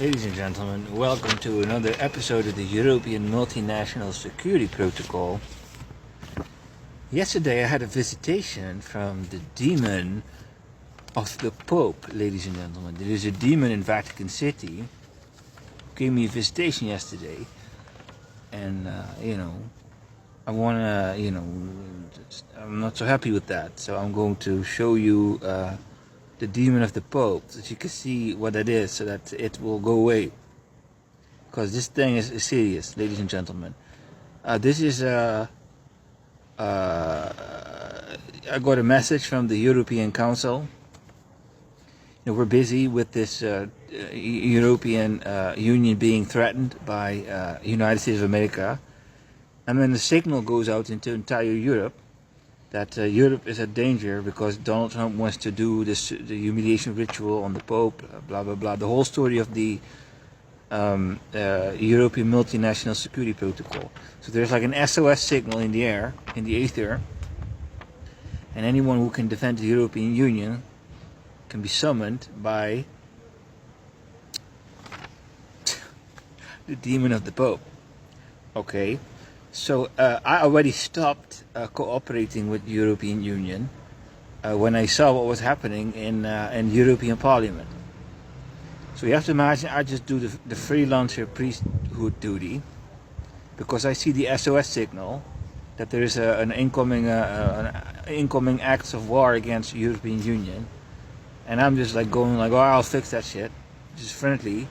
Ladies and gentlemen, welcome to another episode of the European Multinational Security Protocol. Yesterday I had a visitation from the demon of the Pope, ladies and gentlemen. There is a demon in Vatican City who gave me a visitation yesterday. And, I want to, I'm not so happy with that. So I'm going to show you the demon of the Pope, so that you can see what it is, so that it will go away. Because this thing is serious, ladies and gentlemen. This is I got a message from the European Council. We're busy with this European Union being threatened by United States of America, and when the signal goes out into entire Europe that Europe is at danger because Donald Trump wants to do the humiliation ritual on the Pope, blah blah blah. The whole story of the European Multinational Security Protocol. So there's like an SOS signal in the air, in the ether, and anyone who can defend the European Union can be summoned by the demon of the Pope. Okay, so I already stopped cooperating with the European Union when I saw what was happening in European Parliament. So you have to imagine I just do the freelancer priesthood duty because I see the SOS signal that there is an incoming acts of war against the European Union, and I'm just like going like, oh, I'll fix that shit, just friendly.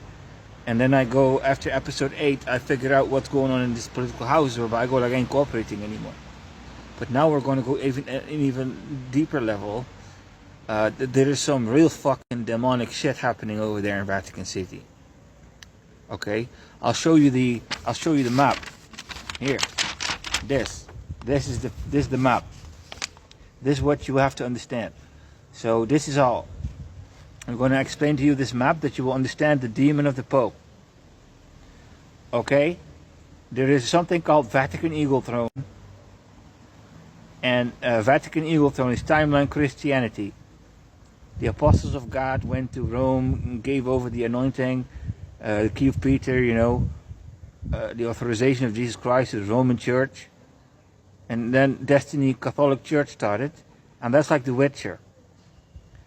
And then I go, after episode 8, I figure out what's going on in this political house, whereby I go like, I ain't cooperating anymore. But now we're going to go even deeper level. There is some real fucking demonic shit happening over there in Vatican City. Okay, I'll show you the map. Here, this is the map. This is what you have to understand. So this is all. I'm going to explain to you this map that you will understand the demon of the Pope. Okay, there is something called Vatican Eagle Throne, and Vatican Eagle Throne is timeline Christianity. The apostles of God went to Rome and gave over the anointing, the key of Peter, the authorization of Jesus Christ to the Roman Church. And then Destiny Catholic Church started, and that's like The Witcher.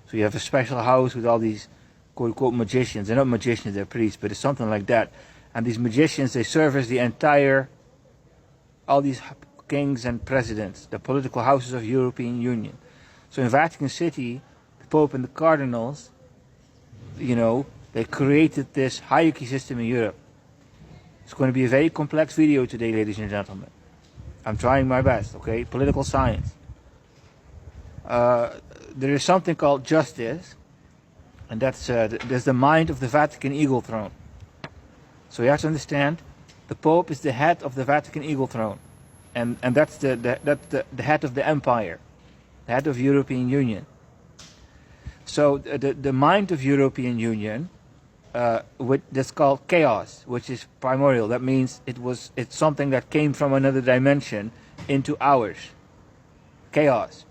So you have a special house with all these quote-unquote magicians. They're not magicians, they're priests, but it's something like that. And these magicians, they service all these kings and presidents, the political houses of European Union. So in Vatican City, the Pope and the cardinals, they created this hierarchy system in Europe. It's going to be a very complex video today, ladies and gentlemen. I'm trying my best, okay? Political science. There is something called justice, and there's the mind of the Vatican Eagle Throne. So you have to understand, the Pope is the head of the Vatican Eagle Throne, and that's the head of the empire, the head of European Union. So the mind of European Union, that's called chaos, which is primordial. That means it's something that came from another dimension into ours. Chaos.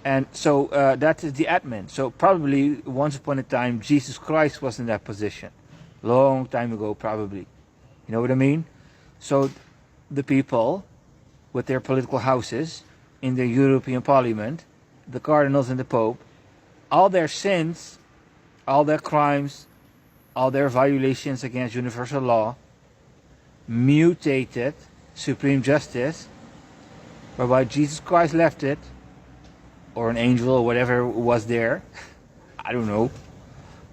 And so that is the admin. So probably once upon a time Jesus Christ was in that position. Long time ago probably. You know what I mean? So the people with their political houses in the European Parliament, the cardinals and the Pope, all their sins, all their crimes, all their violations against universal law, mutated supreme justice, whereby Jesus Christ left it, or an angel or whatever was there, I don't know.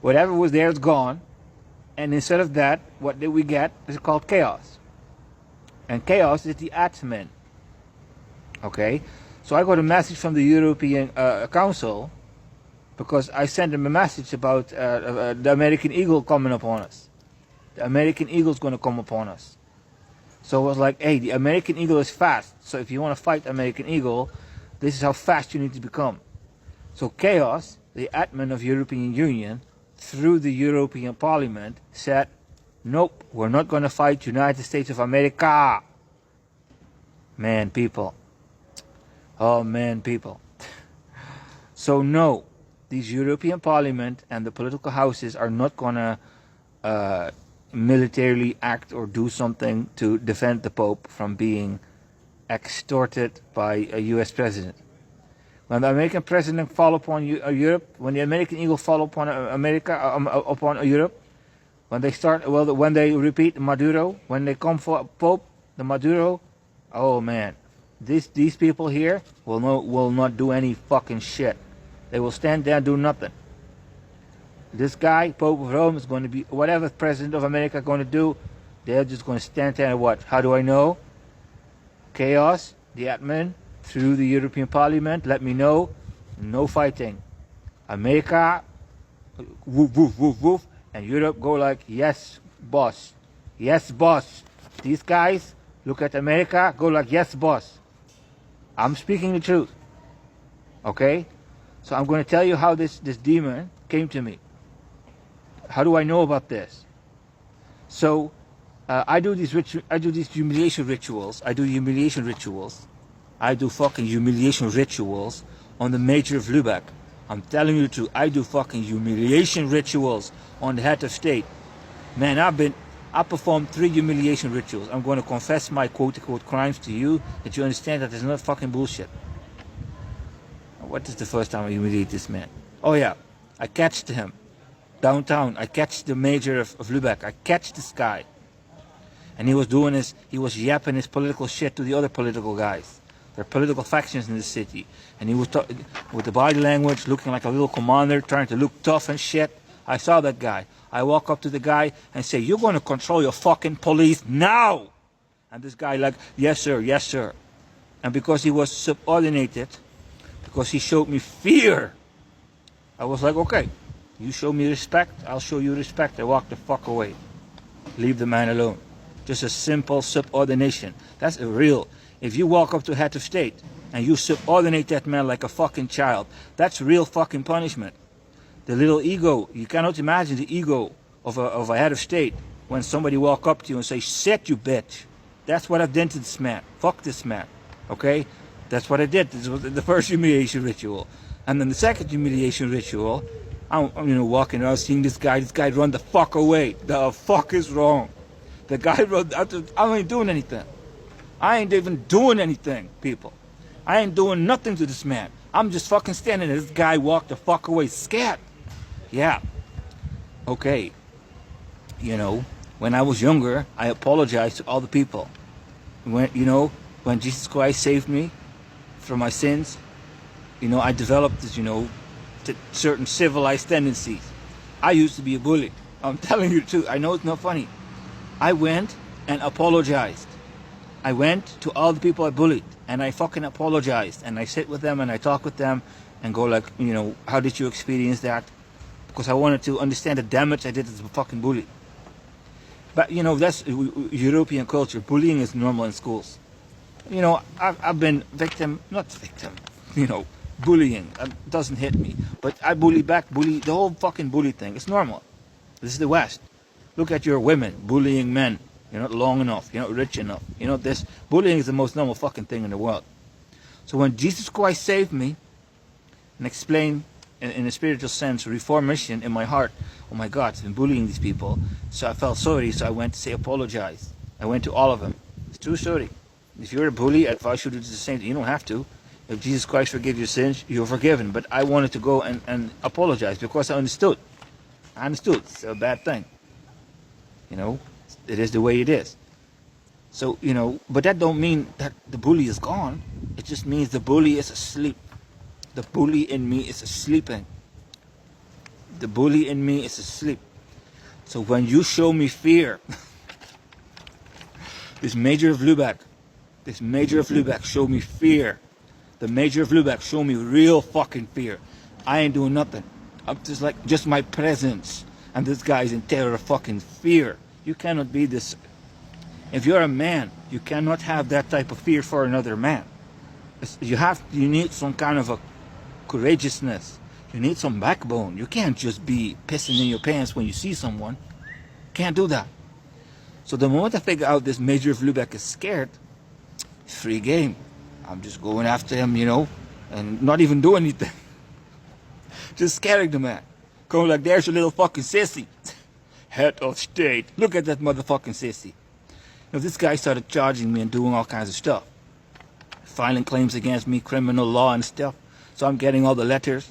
Whatever was there is gone. And instead of that, what did we get? It's called chaos. And chaos is the admin. Okay? So I got a message from the European Council, because I sent them a message about the American Eagle coming upon us. The American Eagle is going to come upon us. So it was like, hey, the American Eagle is fast. So if you want to fight American Eagle, this is how fast you need to become. So chaos, the admin of European Union, through the European Parliament, said, nope, we're not going to fight United States of America. Man, people. Oh, man, people. So no, these European Parliament and the political houses are not going to militarily act or do something to defend the Pope from being extorted by a U.S. president. When the American president fall upon Europe, when the American eagle fall upon America, upon Europe, when they repeat Maduro, when they come for Pope, the Maduro, oh man, these people here will not do any fucking shit. They will stand there and do nothing. This guy, Pope of Rome, is going to be whatever President of America going to do. They're just going to stand there and watch. How do I know? Chaos, the admin, through the European Parliament, let me know. No fighting. America, woof, woof, woof, woof. And Europe go like, yes, boss. Yes, boss. These guys look at America, go like, yes, boss. I'm speaking the truth. Okay? So I'm going to tell you how this demon came to me. How do I know about this? So I do these humiliation rituals. I do fucking humiliation rituals on the Mayor of Lübeck. I'm telling you the truth. I do fucking humiliation rituals on the head of state. Man, I performed 3 humiliation rituals. I'm going to confess my quote-unquote crimes to you, that you understand that it's not fucking bullshit. What is the first time I humiliate this man? Oh yeah, I catched him downtown. I catched the Mayor of Lübeck. I catched this guy. And he was yapping his political shit to the other political guys. There are political factions in the city. And he was with the body language, looking like a little commander, trying to look tough and shit. I saw that guy. I walk up to the guy and say, you're going to control your fucking police now! And this guy like, yes sir, yes sir. And because he was subordinated, because he showed me fear, I was like, okay, you show me respect, I'll show you respect. I walk the fuck away. Leave the man alone. Just a simple subordination. That's real. If you walk up to head of state and you subordinate that man like a fucking child, that's real fucking punishment. The little ego, you cannot imagine the ego of a head of state when somebody walk up to you and say, "Sit, you bitch." That's what I've done to this man. Fuck this man. Okay? That's what I did. This was the first humiliation ritual. And then the second humiliation ritual, I'm walking around seeing this guy run the fuck away. The fuck is wrong? The guy run, I ain't doing anything. I ain't even doing anything, people. I ain't doing nothing to this man. I'm just fucking standing there. This guy walked the fuck away, scared. Yeah. Okay. When I was younger, I apologized to all the people. When Jesus Christ saved me from my sins, I developed this, certain civilized tendencies. I used to be a bully. I'm telling you the truth. I know it's not funny. I went and apologized. I went to all the people I bullied and I fucking apologized. And I sit with them and I talk with them and go like, how did you experience that? Because I wanted to understand the damage I did as a fucking bully. But, that's European culture. Bullying is normal in schools. I've been not victim, bullying. It doesn't hit me. But I bully back, the whole fucking bully thing. It's normal. This is the West. Look at your women bullying men. You're not long enough. You're not rich enough. This bullying is the most normal fucking thing in the world. So when Jesus Christ saved me and explained in a spiritual sense, reformation in my heart, oh my God, I've been bullying these people. So I felt sorry, so I went to say apologize. I went to all of them. It's true story. If you're a bully, I advise you to do the same thing. You don't have to. If Jesus Christ forgives your sins, you're forgiven. But I wanted to go and apologize because I understood. It's a bad thing. It is the way it is. So, but that don't mean that the bully is gone. It just means the bully is asleep. The bully in me is sleeping. The bully in me is asleep. So when you show me fear, this Mayor of Lübeck showed me fear. The Mayor of Lübeck showed me real fucking fear. I ain't doing nothing. I'm just my presence. And this guy's in terror of fucking fear. You cannot be this. If you're a man, you cannot have that type of fear for another man. You need some kind of a courageousness. You need some backbone. You can't just be pissing in your pants when you see someone. Can't do that. So the moment I figure out this Mayor of Lübeck is scared, it's free game. I'm just going after him, and not even doing anything. Just scaring the man. Going like, there's your little fucking sissy. head of state. Look at that motherfucking sissy. Now, this guy started charging me and doing all kinds of stuff. Filing claims against me, criminal law and stuff. So I'm getting all the letters.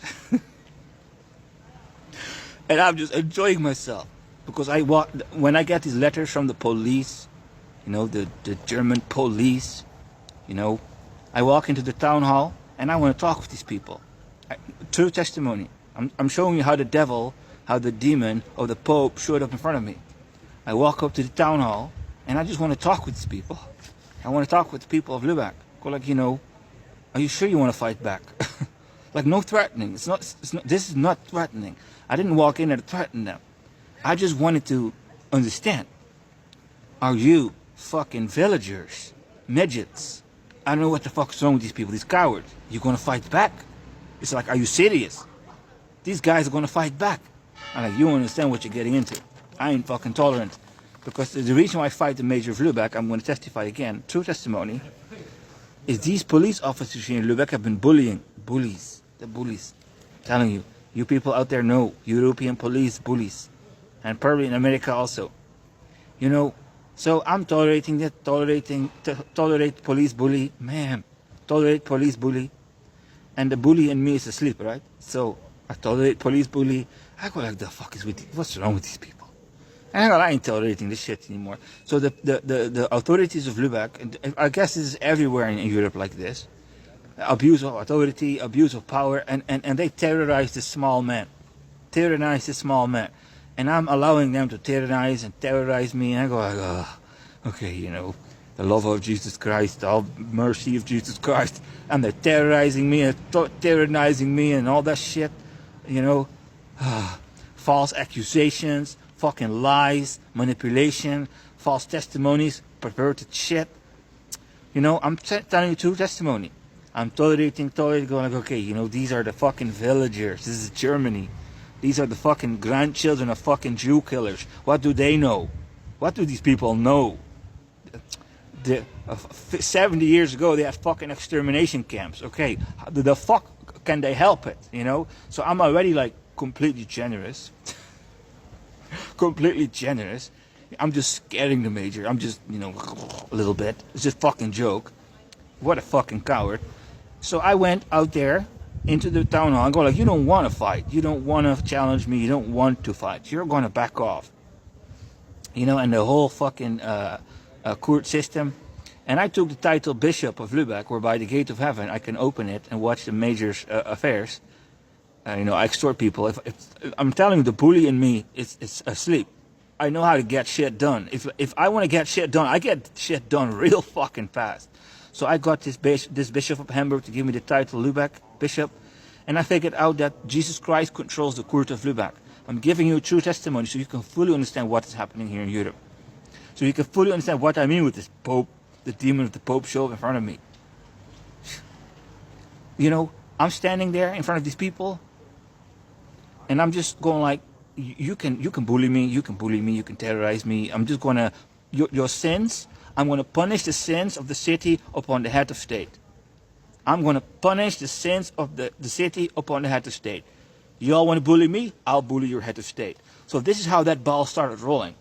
And I'm just enjoying myself. Because when I get these letters from the police, the German police, I walk into the town hall and I want to talk with these people. True testimony. I'm showing you how the demon of the Pope showed up in front of me. I walk up to the town hall and I just want to talk with these people. I want to talk with the people of Lübeck. Go like, are you sure you want to fight back? Like, no threatening. It's not. This is not threatening. I didn't walk in there to threaten them. I just wanted to understand. Are you fucking villagers, midgets? I don't know what the fuck is wrong with these people, these cowards. You gonna fight back? It's like, are you serious? These guys are gonna fight back. I'm like, you don't understand what you're getting into. I ain't fucking tolerant. Because the reason why I fight the mayor of Lübeck, I'm gonna testify again, true testimony, is these police officers here in Lübeck have been bullying. Bullies. The bullies. I'm telling you. You people out there know. European police bullies. And probably in America also. So I'm tolerating that. Tolerate police bully. Man. Tolerate police bully. And the bully in me is asleep, right? So I tolerate police bully. I go like, the fuck is with you? What's wrong with these people? And I ain't tolerating this shit anymore. So the authorities of Lübeck, and I guess this is everywhere in Europe like this, abuse of authority, abuse of power, and they terrorize the small man. Terrorize the small man. And I'm allowing them to terrorize me, and I go like, oh, okay, the love of Jesus Christ, all mercy of Jesus Christ, and they're terrorizing me and all that shit, false accusations, fucking lies, manipulation, false testimonies, perverted shit. I'm telling you true testimony. I'm tolerating, going like, okay, these are the fucking villagers. This is Germany. These are the fucking grandchildren of fucking Jew killers. What do they know? What do these people know? 70 years ago, they had fucking extermination camps. Okay, the fuck can they help it? So I'm already like completely generous. Completely generous. I'm just scaring the major. I'm just, a little bit. It's just fucking joke. What a fucking coward. So I went out there into the town hall and go like, you don't want to fight. You don't want to challenge me. You don't want to fight. You're going to back off. And the whole fucking court system. And I took the title Bishop of Lübeck, where by the gate of heaven I can open it and watch the major's affairs. I extort people. If I'm telling you, the bully in me is asleep. I know how to get shit done. If I want to get shit done, I get shit done real fucking fast. So I got this Bishop of Hamburg to give me the title Lübeck Bishop, and I figured out that Jesus Christ controls the court of Lübeck. I'm giving you a true testimony so you can fully understand what is happening here in Europe. So you can fully understand what I mean with this Pope, the demon of the Pope show up in front of me. I'm standing there in front of these people, and I'm just going like, you can bully me, you can terrorize me. I'm just going to, your sins, I'm going to punish the sins of the city upon the head of state. I'm going to punish the sins of the city upon the head of state. You all want to bully me? I'll bully your head of state. So this is how that ball started rolling.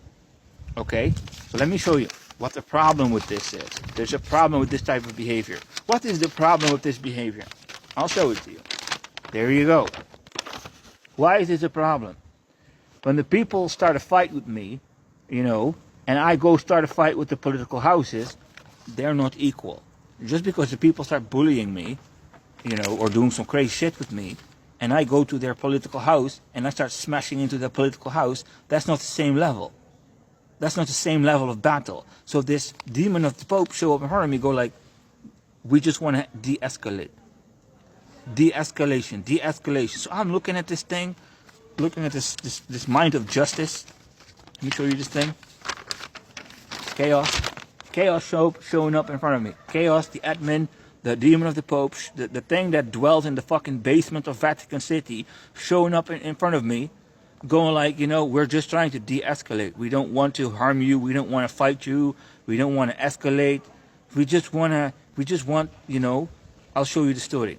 Okay? So let me show you what the problem with this is. There's a problem with this type of behavior. What is the problem with this behavior? I'll show it to you. There you go. Why is this a problem? When the people start a fight with me, and I go start a fight with the political houses, they're not equal. Just because the people start bullying me, or doing some crazy shit with me, and I go to their political house and I start smashing into their political house, that's not the same level. That's not the same level of battle. So this demon of the Pope show up in front of me, go like, we just want to de-escalate. De-escalation. So I'm looking at this thing, looking at this mind of justice. Let me show you this thing. Chaos showing up in front of me. Chaos, the admin, the demon of the Pope, the thing that dwells in the fucking basement of Vatican City, showing up in front of me, going like, we're just trying to de-escalate. We don't want to harm you. We don't want to fight you. We don't want to escalate. We just want, I'll show you the story.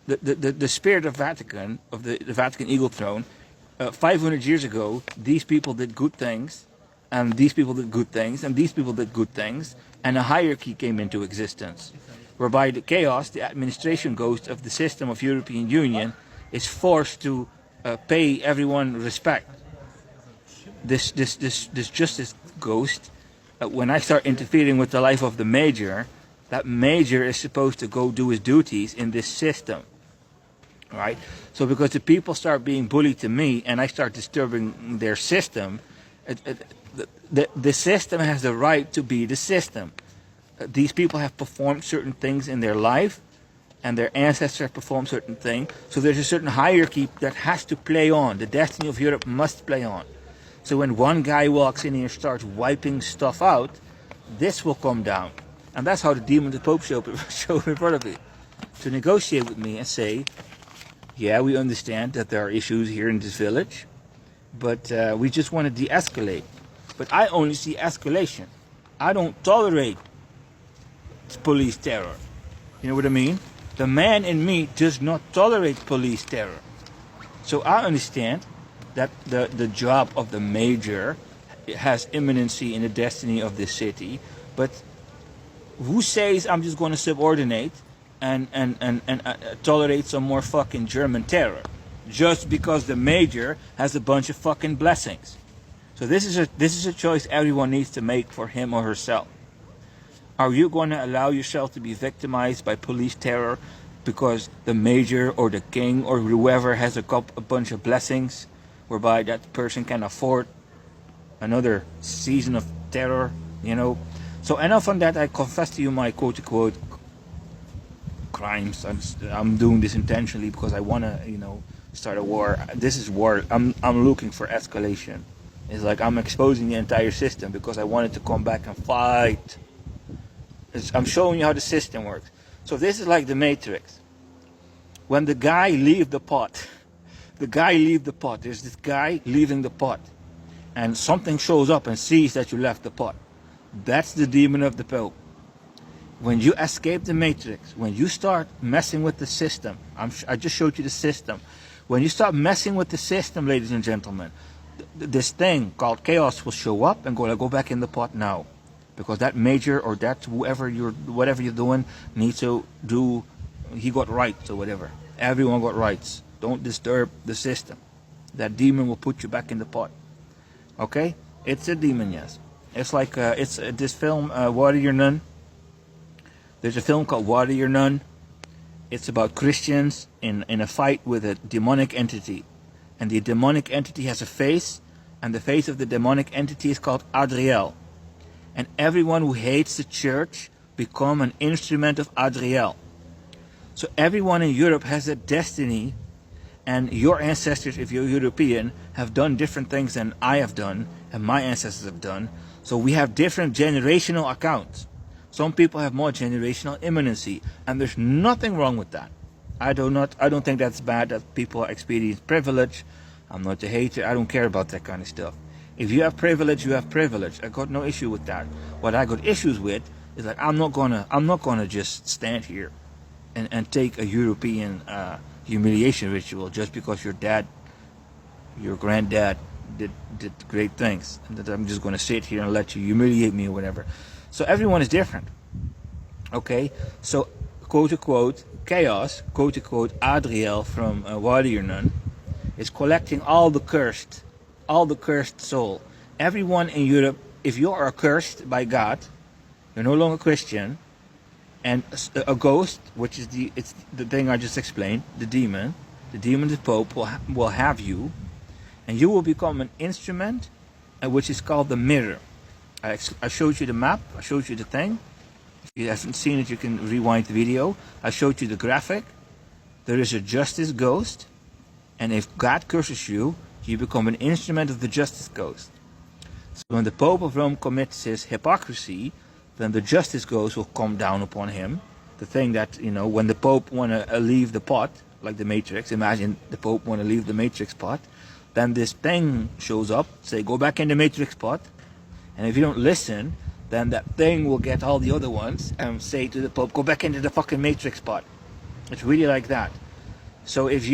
The spirit of Vatican, of the Vatican Eagle Throne, 500 years ago, these people did good things, and these people did good things, and these people did good things, and a hierarchy came into existence, whereby the chaos, the administration ghost of the system of European Union, is forced to pay everyone respect. This justice ghost, when I start interfering with the life of the major, that major is supposed to go do his duties in this system. Right? So because the people start being bullied to me and I start disturbing their system, the system has the right to be the system. These people have performed certain things in their life and their ancestors have performed certain things. So there's a certain hierarchy that has to play on. The destiny of Europe must play on. So when one guy walks in here and starts wiping stuff out, this will come down. And that's how the demon, the Pope, show in front of you. To negotiate with me and say, yeah, we understand that there are issues here in this village, but we just want to de-escalate. But I only see escalation. I don't tolerate police terror. You know what I mean? The man in me does not tolerate police terror. So I understand that the job of the major has imminency in the destiny of this city, but who says I'm just going to subordinate and tolerate some more fucking German terror just because the major has a bunch of fucking blessings? So this is a choice everyone needs to make for him or herself. Are you going to allow yourself to be victimized by police terror because the major or the king or whoever has a bunch of blessings whereby that person can afford another season of terror, you know? So enough on that. I confess to you my quote-unquote crimes. I'm doing this intentionally because I want to, you know, start a war. This is war. I'm looking for escalation. It's like I'm exposing the entire system because I wanted to come back and fight. I'm showing you how the system works. So this is like the Matrix. When the guy leaves the pot, there's this guy leaving the pot, and something shows up and sees that you left the pot. That's the demon of the Pope. When you escape the Matrix, when you start messing with the system, I just showed you the system. When you start messing with the system, ladies and gentlemen, this thing called chaos will show up and go back in the pot now. Because that major or that whatever you're doing needs to do, he got rights or whatever. Everyone got rights. Don't disturb the system. That demon will put you back in the pot. Okay? It's a demon, yes. It's like, it's this film, Warrior Nun. There's a film called Warrior Nun. It's about Christians in a fight with a demonic entity. And the demonic entity has a face, and the face of the demonic entity is called Adriel. And everyone who hates the church become an instrument of Adriel. So everyone in Europe has a destiny, and your ancestors, if you're European, have done different things than I have done, and my ancestors have done. So we have different generational accounts. Some people have more generational imminency, and there's nothing wrong with that. I don't think that's bad that people experience privilege. I'm not a hater. I don't care about that kind of stuff. If you have privilege, you have privilege. I got no issue with that. What I got issues with is like I'm not gonna just stand here and take a European humiliation ritual just because your granddad did great things, and that I'm just gonna sit here and let you humiliate me or whatever. So everyone is different. Okay? So quote unquote chaos, quote unquote Adriel from Warrior Nun, is collecting all the cursed soul. Everyone in Europe, if you are cursed by God, you're no longer Christian, and a ghost, which is it's the thing I just explained, the demon, the Pope will have you, and you will become an instrument, which is called the mirror. I showed you the map. I showed you the thing. If you haven't seen it, you can rewind the video. I showed you the graphic. There is a justice ghost, and if God curses you, you become an instrument of the justice ghost. So when the Pope of Rome commits his hypocrisy, then the justice ghost will come down upon him. The thing that, you know, when the Pope want to leave the pot, like the Matrix, imagine the Pope want to leave the Matrix pot, then this thing shows up, say, go back in the Matrix pot, and if you don't listen, then that thing will get all the other ones and say to the Pope, go back into the fucking Matrix pot. It's really like that. So if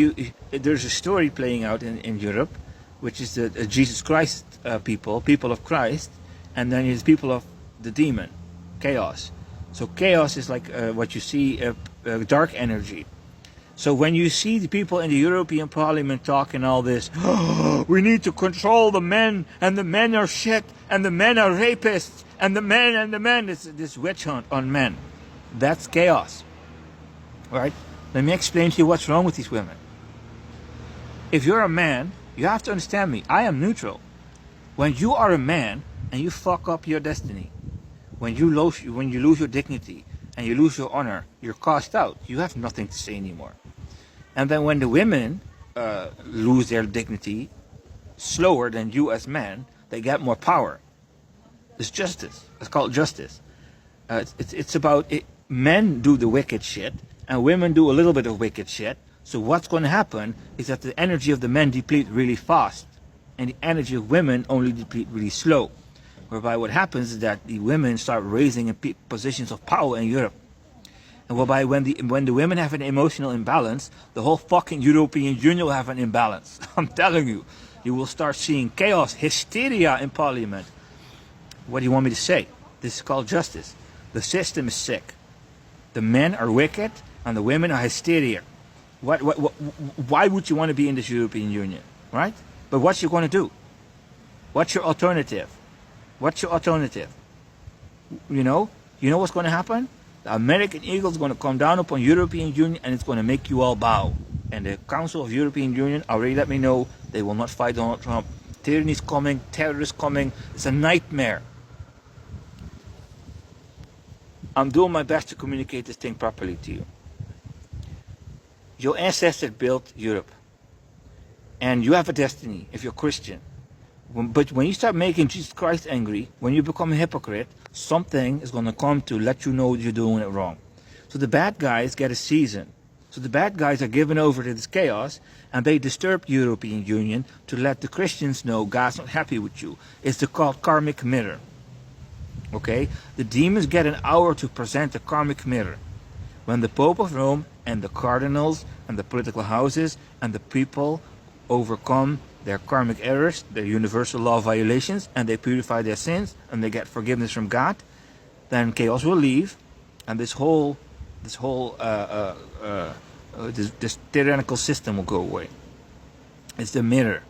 there's a story playing out in Europe, which is the Jesus Christ people of Christ, and then there's people of the demon, chaos. So chaos is like what you see, dark energy. So when you see the people in the European Parliament talking all this, "Oh, we need to control the men, and the men are shit, and the men are rapists, and the men, it's this witch hunt on men. That's chaos. Right? Let me explain to you what's wrong with these women. If you're a man, you have to understand me. I am neutral. When you are a man and you fuck up your destiny, when you lose your dignity and you lose your honor, you're cast out. You have nothing to say anymore. And then when the women lose their dignity slower than you as men, they get more power. It's justice. It's called justice. It's about it. Men do the wicked shit, and women do a little bit of wicked shit. So what's going to happen is that the energy of the men deplete really fast, and the energy of women only deplete really slow. Whereby what happens is that the women start raising in positions of power in Europe. And whereby when the women have an emotional imbalance, the whole fucking European Union will have an imbalance. I'm telling you. You will start seeing chaos, hysteria in Parliament. What do you want me to say? This is called justice. The system is sick. The men are wicked and the women are hysteria. Why would you want to be in this European Union? Right? But what you going to do? What's your alternative? What's your alternative? You know what's going to happen? The American eagle is going to come down upon European Union and it's going to make you all bow. And the Council of European Union already let me know they will not fight Donald Trump. Tyranny is coming, terror is coming. It's a nightmare. I'm doing my best to communicate this thing properly to you. Your ancestors built Europe. And you have a destiny if you're Christian. But when you start making Jesus Christ angry, when you become a hypocrite, something is going to come to let you know you're doing it wrong. So the bad guys get a season. So the bad guys are given over to this chaos, and they disturb the European Union to let the Christians know God's not happy with you. It's called karmic mirror. Okay? The demons get an hour to present a karmic mirror. When the Pope of Rome and the cardinals and the political houses and the people overcome their karmic errors, their universal law violations, and they purify their sins, and they get forgiveness from God, then chaos will leave, and this tyrannical system will go away. It's the mirror.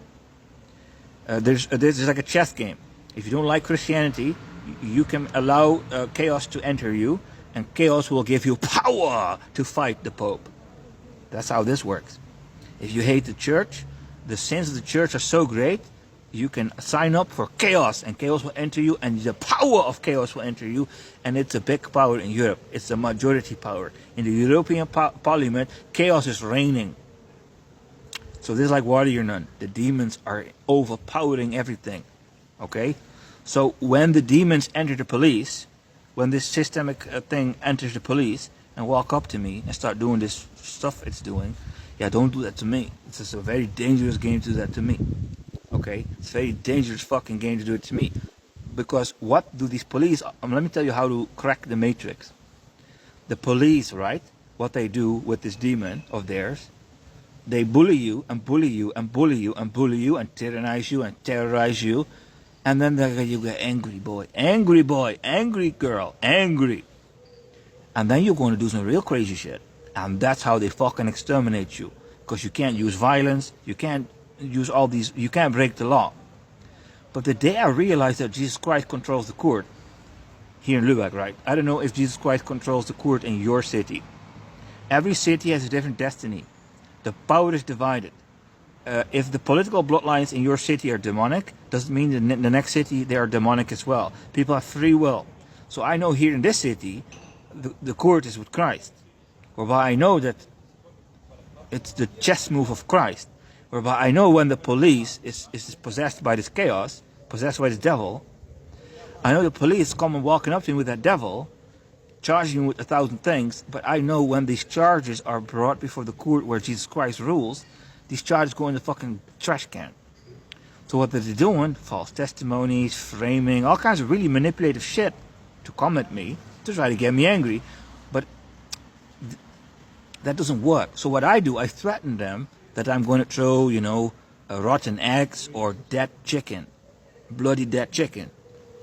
There's like a chess game. If you don't like Christianity, you can allow chaos to enter you, and chaos will give you power to fight the Pope. That's how this works. If you hate the church, the sins of the church are so great, you can sign up for chaos, and chaos will enter you, and the power of chaos will enter you, and it's a big power in Europe. It's a majority power. In the European Parliament, chaos is reigning. So this is like warrior nun. The demons are overpowering everything. Okay? So when the demons enter the police, when this systemic thing enters the police and walk up to me and start doing this stuff it's doing, yeah, don't do that to me. It's just a very dangerous game to do that to me. Okay? It's a very dangerous fucking game to do it to me. Because what do these police... let me tell you how to crack the matrix. The police, right? What they do with this demon of theirs, they bully you and bully you and bully you and bully you and tyrannize you and terrorize you. And then you get angry boy, angry girl, angry. And then you're going to do some real crazy shit. And that's how they fucking exterminate you. Because you can't use violence, you can't use all these, you can't break the law. But the day I realized that Jesus Christ controls the court, here in Lübeck, right? I don't know if Jesus Christ controls the court in your city. Every city has a different destiny. The power is divided. If the political bloodlines in your city are demonic, doesn't mean in the next city they are demonic as well. People have free will. So I know here in this city, the court is with Christ. Whereby I know that it's the chess move of Christ. Whereby I know when the police is possessed by this chaos, possessed by this devil, I know the police come and walking up to me with that devil, charging me with 1,000 things, but I know when these charges are brought before the court where Jesus Christ rules, these charges go in the fucking trash can. So what they're doing, false testimonies, framing, all kinds of really manipulative shit to come at me, to try to get me angry, but that doesn't work. So what I do, I threaten them that I'm going to throw, rotten eggs or dead chicken, bloody dead chicken.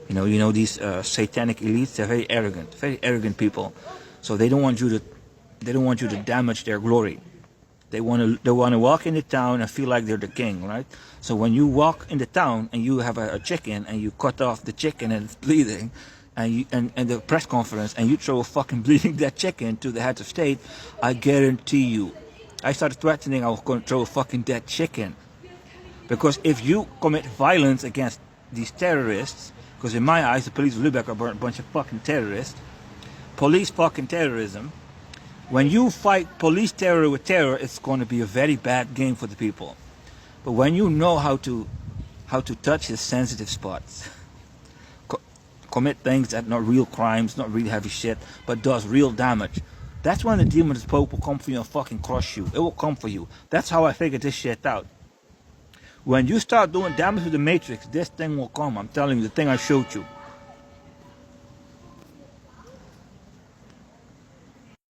You know these satanic elites. They're very arrogant people. So they don't want you to damage their glory. They want to walk into town and feel like they're the king, right? So when you walk into town and you have a chicken and you cut off the chicken and it's bleeding, and the press conference and you throw a fucking bleeding dead chicken to the heads of state, I guarantee you, I started threatening I was going to throw a fucking dead chicken. Because if you commit violence against these terrorists, because in my eyes the police of Lübeck are a bunch of fucking terrorists, police fucking terrorism. When you fight police terror with terror, it's going to be a very bad game for the people. But when you know how to touch the sensitive spots, commit things that not real crimes, not really heavy shit, but does real damage, that's when the demon of the Pope will come for you and fucking crush you. It will come for you. That's how I figured this shit out. When you start doing damage to the Matrix, this thing will come. I'm telling you, the thing I showed you.